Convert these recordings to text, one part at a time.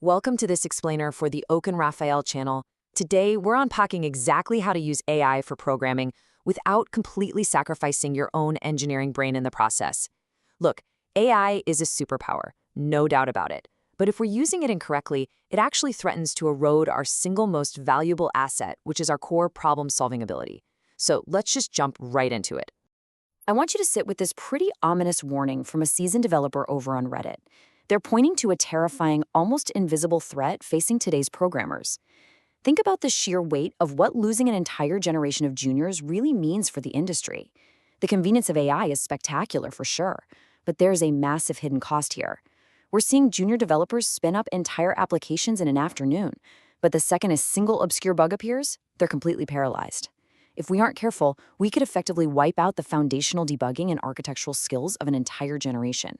Welcome to this explainer for the Oak and Raphael channel. Today, we're unpacking exactly how to use AI for programming without completely sacrificing your own engineering brain in the process. Look, AI is a superpower, no doubt about it. But if we're using it incorrectly, it actually threatens to erode our single most valuable asset, which is our core problem-solving ability. So let's just jump right into it. I want you to sit with this pretty ominous warning from a seasoned developer over on Reddit. They're pointing to a terrifying, almost invisible threat facing today's programmers. Think about the sheer weight of what losing an entire generation of juniors really means for the industry. The convenience of AI is spectacular for sure, but there's a massive hidden cost here. We're seeing junior developers spin up entire applications in an afternoon, but the second a single obscure bug appears, they're completely paralyzed. If we aren't careful, we could effectively wipe out the foundational debugging and architectural skills of an entire generation.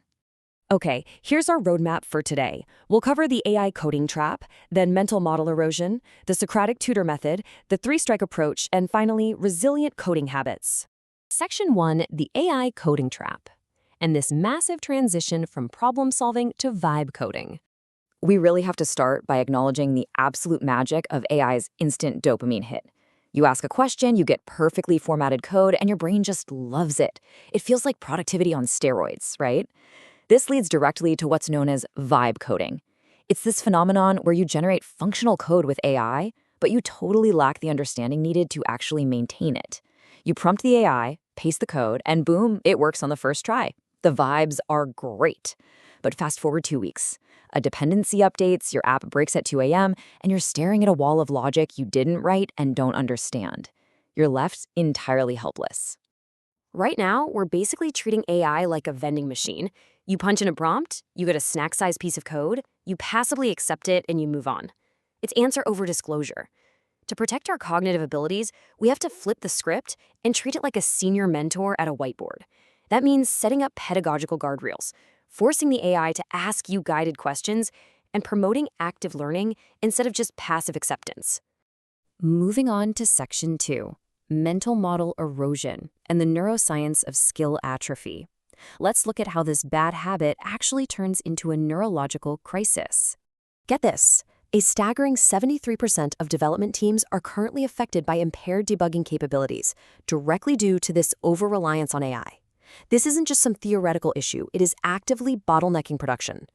Okay, here's our roadmap for today. We'll cover the AI coding trap, then mental model erosion, the Socratic tutor method, the three-strike approach, and finally, resilient coding habits. Section 1, the AI coding trap, and this massive transition from problem-solving to vibe coding. We really have to start by acknowledging the absolute magic of AI's instant dopamine hit. You ask a question, you get perfectly formatted code, and your brain just loves it. It feels like productivity on steroids, right? This leads directly to what's known as vibe coding. It's this phenomenon where you generate functional code with AI, but you totally lack the understanding needed to actually maintain it. You prompt the AI, paste the code, and boom, it works on the first try. The vibes are great. But fast forward 2 weeks. A dependency updates, your app breaks at 2 a.m., and you're staring at a wall of logic you didn't write and don't understand. You're left entirely helpless. Right now, we're basically treating AI like a vending machine. You punch in a prompt, you get a snack-sized piece of code, you passively accept it, and you move on. It's answer over disclosure. To protect our cognitive abilities, we have to flip the script and treat it like a senior mentor at a whiteboard. That means setting up pedagogical guardrails, forcing the AI to ask you guided questions, and promoting active learning instead of just passive acceptance. Moving on to Section 2, mental model erosion and the neuroscience of skill atrophy. Let's look at how this bad habit actually turns into a neurological crisis. Get this, a staggering 73% of development teams are currently affected by impaired debugging capabilities, directly due to this over-reliance on AI. This isn't just some theoretical issue, it is actively bottlenecking production.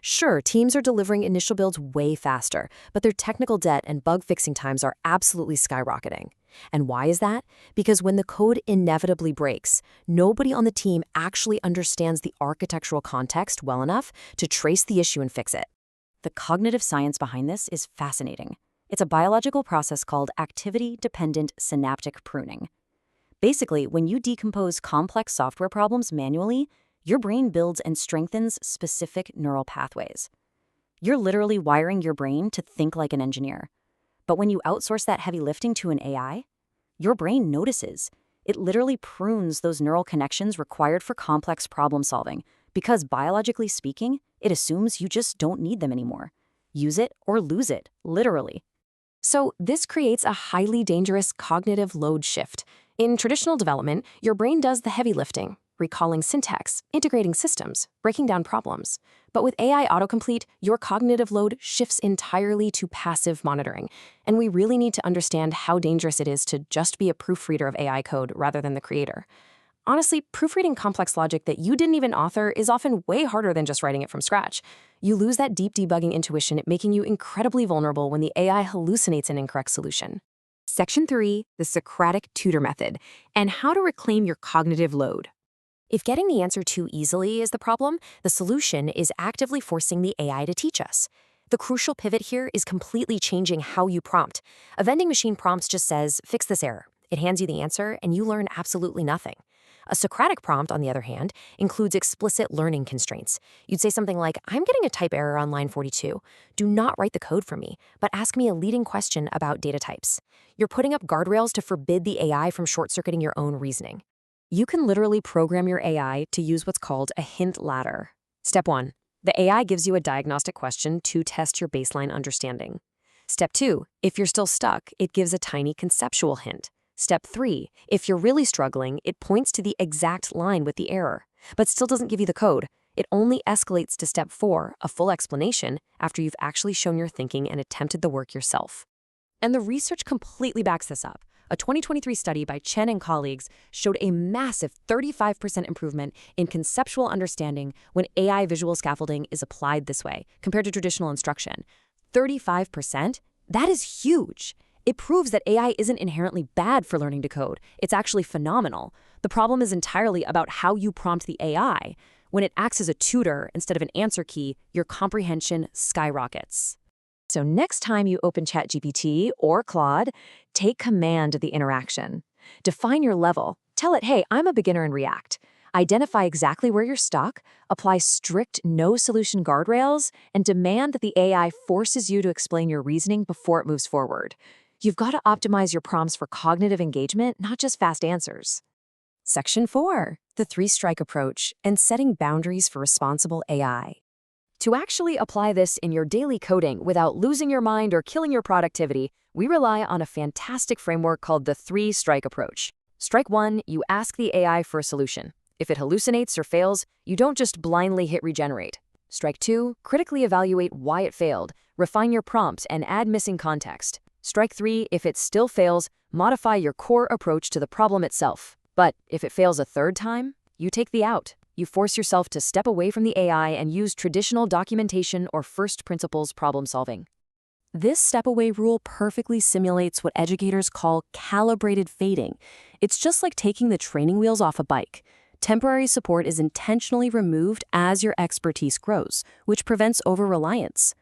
Sure, teams are delivering initial builds way faster, but their technical debt and bug fixing times are absolutely skyrocketing. And why is that? Because when the code inevitably breaks, nobody on the team actually understands the architectural context well enough to trace the issue and fix it. The cognitive science behind this is fascinating. It's a biological process called activity-dependent synaptic pruning. Basically, when you decompose complex software problems manually, your brain builds and strengthens specific neural pathways. You're literally wiring your brain to think like an engineer. But when you outsource that heavy lifting to an AI, your brain notices. It literally prunes those neural connections required for complex problem solving because, biologically speaking, it assumes you just don't need them anymore. Use it or lose it, literally. So this creates a highly dangerous cognitive load shift. In traditional development, your brain does the heavy lifting, recalling syntax, integrating systems, breaking down problems. But with AI autocomplete, your cognitive load shifts entirely to passive monitoring. And we really need to understand how dangerous it is to just be a proofreader of AI code rather than the creator. Honestly, proofreading complex logic that you didn't even author is often way harder than just writing it from scratch. You lose that deep debugging intuition, making you incredibly vulnerable when the AI hallucinates an incorrect solution. Section 3, the Socratic tutor method, and how to reclaim your cognitive load. If getting the answer too easily is the problem, the solution is actively forcing the AI to teach us. The crucial pivot here is completely changing how you prompt. A vending machine prompt just says, fix this error. It hands you the answer, and you learn absolutely nothing. A Socratic prompt, on the other hand, includes explicit learning constraints. You'd say something like, I'm getting a type error on line 42. Do not write the code for me, but ask me a leading question about data types. You're putting up guardrails to forbid the AI from short-circuiting your own reasoning. You can literally program your AI to use what's called a hint ladder. Step 1. The AI gives you a diagnostic question to test your baseline understanding. Step 2. If you're still stuck, it gives a tiny conceptual hint. Step 3. If you're really struggling, it points to the exact line with the error, but still doesn't give you the code. It only escalates to step 4, a full explanation, after you've actually shown your thinking and attempted the work yourself. And the research completely backs this up. A 2023 study by Chen and colleagues showed a massive 35% improvement in conceptual understanding when AI visual scaffolding is applied this way, compared to traditional instruction. 35%? That is huge. It proves that AI isn't inherently bad for learning to code. It's actually phenomenal. The problem is entirely about how you prompt the AI. When it acts as a tutor instead of an answer key, your comprehension skyrockets. So next time you open ChatGPT or Claude, take command of the interaction. Define your level. Tell it, hey, I'm a beginner in React. Identify exactly where you're stuck, apply strict no-solution guardrails, and demand that the AI forces you to explain your reasoning before it moves forward. You've got to optimize your prompts for cognitive engagement, not just fast answers. Section 4, the 3-strike approach and setting boundaries for responsible AI. To actually apply this in your daily coding without losing your mind or killing your productivity, we rely on a fantastic framework called the 3-strike approach. Strike 1, you ask the AI for a solution. If it hallucinates or fails, you don't just blindly hit regenerate. Strike 2, critically evaluate why it failed, refine your prompt, and add missing context. Strike 3, if it still fails, modify your core approach to the problem itself. But if it fails a third time, you take the out. You force yourself to step away from the AI and use traditional documentation or first principles problem solving. This step-away rule perfectly simulates what educators call calibrated fading. It's just like taking the training wheels off a bike. Temporary support is intentionally removed as your expertise grows, which prevents over-reliance.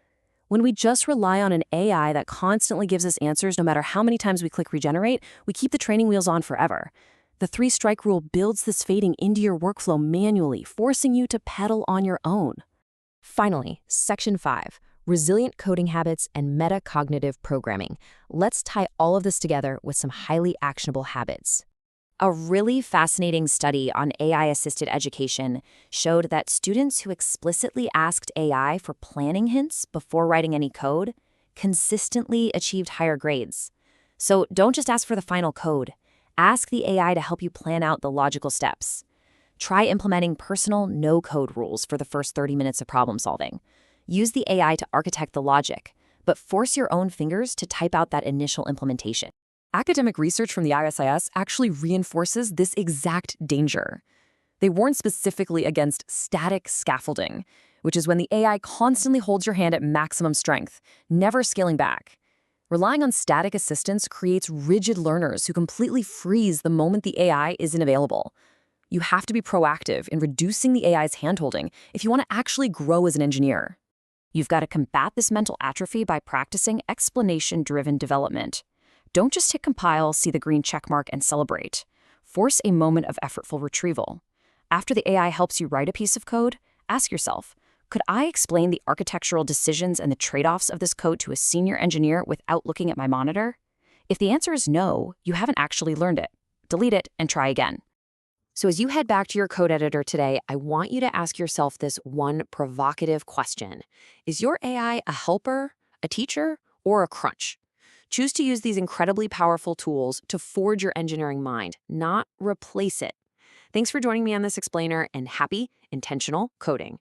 When we just rely on an AI that constantly gives us answers no matter how many times we click regenerate, we keep the training wheels on forever. The 3-strike rule builds this fading into your workflow manually, forcing you to pedal on your own. Finally, Section 5, resilient coding habits and metacognitive programming. Let's tie all of this together with some highly actionable habits. A really fascinating study on AI-assisted education showed that students who explicitly asked AI for planning hints before writing any code consistently achieved higher grades. So don't just ask for the final code. Ask the AI to help you plan out the logical steps. Try implementing personal no-code rules for the first 30 minutes of problem solving. Use the AI to architect the logic, but force your own fingers to type out that initial implementation. Academic research from the ISIS actually reinforces this exact danger. They warn specifically against static scaffolding, which is when the AI constantly holds your hand at maximum strength, never scaling back. Relying on static assistance creates rigid learners who completely freeze the moment the AI isn't available. You have to be proactive in reducing the AI's handholding if you want to actually grow as an engineer. You've got to combat this mental atrophy by practicing explanation-driven development. Don't just hit compile, see the green checkmark, and celebrate. Force a moment of effortful retrieval. After the AI helps you write a piece of code, ask yourself, could I explain the architectural decisions and the trade-offs of this code to a senior engineer without looking at my monitor? If the answer is no, you haven't actually learned it. Delete it and try again. So as you head back to your code editor today, I want you to ask yourself this one provocative question. Is your AI a helper, a teacher, or a crutch? Choose to use these incredibly powerful tools to forge your engineering mind, not replace it. Thanks for joining me on this explainer, and happy intentional coding.